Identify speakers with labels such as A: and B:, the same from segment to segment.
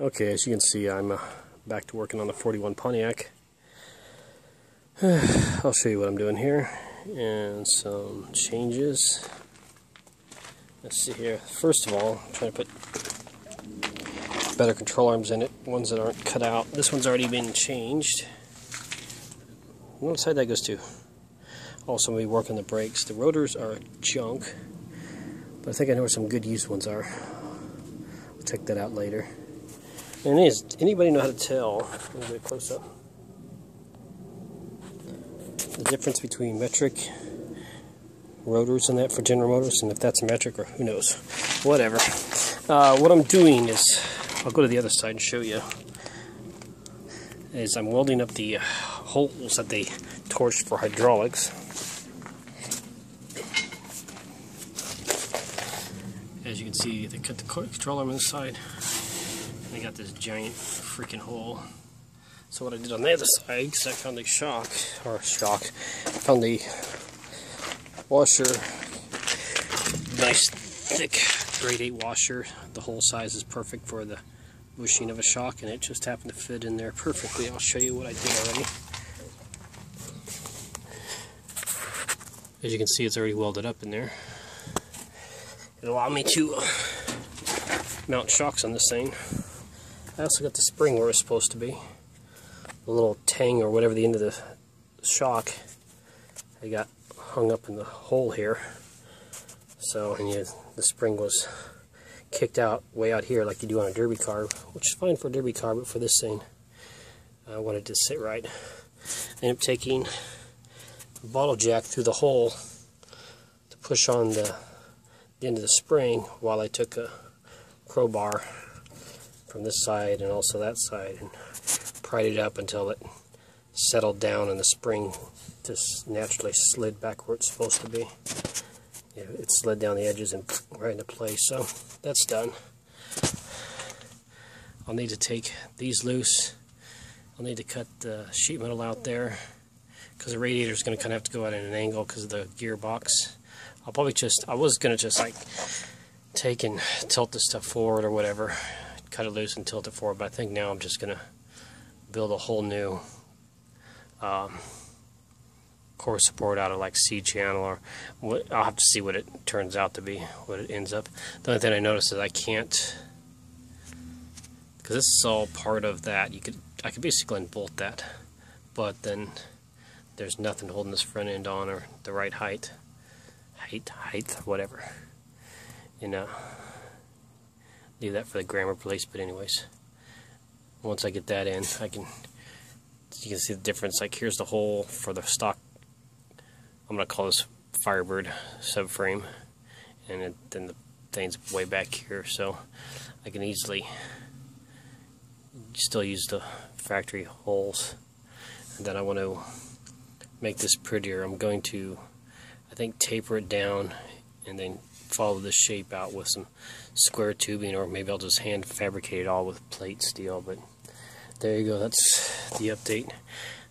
A: Okay, as you can see, I'm back to working on the 41 Pontiac. I'll show you what I'm doing here and some changes. Let's see here. First of all, I'm trying to put better control arms in it, ones that aren't cut out. This one's already been changed. What side that goes to? Also, I'm going to be working the brakes. The rotors are junk, but I think I know where some good used ones are. I'll check that out later. And anybody know how to tell, let me get a close up, the difference between metric rotors and that for General Motors, and if that's a metric or who knows, whatever. What I'm doing is, I'll go to the other side and show you, is I'm welding up the holes that they torched for hydraulics. As you can see, they cut the control arm on this side. They got this giant freaking hole. So what I did on the other side, because I found the found the washer, nice thick grade 8 washer. The hole size is perfect for the bushing of a shock, and it just happened to fit in there perfectly. I'll show you what I did already. As you can see, it's already welded up in there. It'll allow me to mount shocks on this thing. I also got the spring where it's supposed to be. The little tang or whatever the end of the shock, I got hung up in the hole here. So, and the spring was kicked out way out here like you do on a derby car, which is fine for a derby car, but for this thing, I wanted to sit right. I ended up taking a bottle jack through the hole to push on the end of the spring while I took a crowbar from this side and also that side and pried it up until it settled down and the spring just naturally slid back where it's supposed to be. It slid down the edges and right into place. So that's done. I'll need to take these loose. I'll need to cut the sheet metal out there because the radiator is going to kind of have to go out at an angle because of the gearbox. I'll probably I was going to just like take and tilt this stuff forward or whatever, cut it loose and tilt it forward, but I think now I'm just going to build a whole new core support out of like C-channel, or I'll have to see what it turns out to be, what it ends up. The only thing I noticed is I can't, because this is all part of that, I could basically unbolt that, but then there's nothing holding this front end on or the right height, whatever. Leave that for the grammar police, but anyways, once I get that in, you can see the difference. Like here's the hole for the stock, I'm going to call this Firebird subframe, and then the thing's way back here, so I can easily still use the factory holes. And then I want to make this prettier. I'm going to, I think, taper it down and then follow this shape out with some square tubing, or maybe I'll just hand fabricate it all with plate steel. But there you go, that's the update.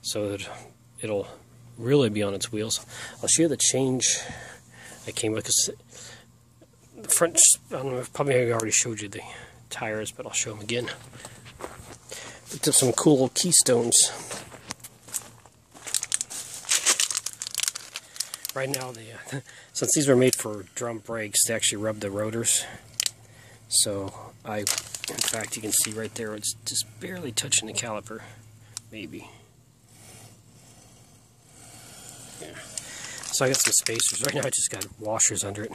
A: So it'll really be on its wheels. I'll show you the change I came with, because the front, I don't know, probably I already showed you the tires, but I'll show them again. Picked up some cool keystones. Right now, since these were made for drum brakes, they actually rub the rotors. So in fact, you can see right there, it's just barely touching the caliper, maybe. Yeah. So I got some spacers. Right now I just got washers under it.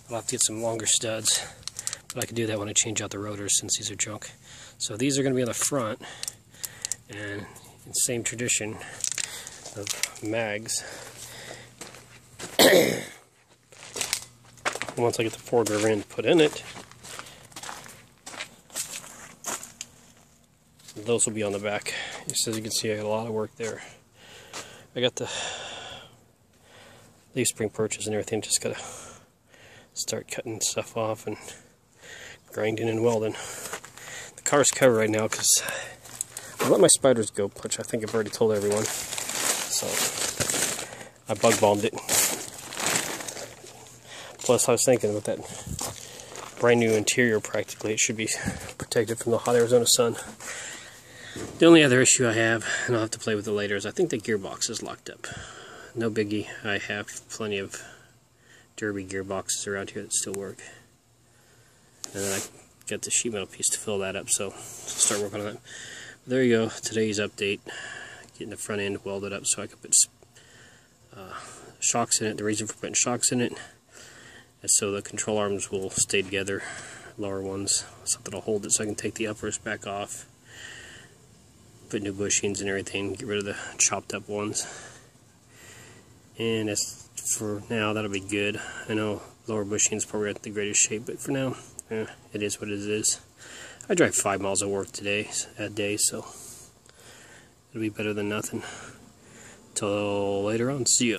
A: I'll have to get some longer studs, but I can do that when I change out the rotors since these are junk. So these are going to be on the front, and in the same tradition of mags. Once I get the Ford rear end put in it, those will be on the back. Just as you can see, I got a lot of work there. I got the leaf spring perches and everything. Just gotta start cutting stuff off and grinding and welding. The car's covered right now because I let my spiders go, which I think I've already told everyone. So I bug bombed it. Plus, I was thinking with that brand new interior practically. It should be protected from the hot Arizona sun. The only other issue I have, and I'll have to play with it later, is I think the gearbox is locked up. No biggie. I have plenty of Derby gearboxes around here that still work. And then I got the sheet metal piece to fill that up, so I'll start working on that. But there you go, today's update. Getting the front end welded up so I can put shocks in it. The reason for putting shocks in it is so the control arms will stay together, lower ones, something to hold it so I can take the uppers back off, put new bushings and everything, get rid of the chopped up ones. And as for now, that'll be good. I know lower bushings probably aren't the greatest shape, but for now, it is what it is. I drive 5 miles of work a day, so it'll be better than nothing. Till later on, see ya.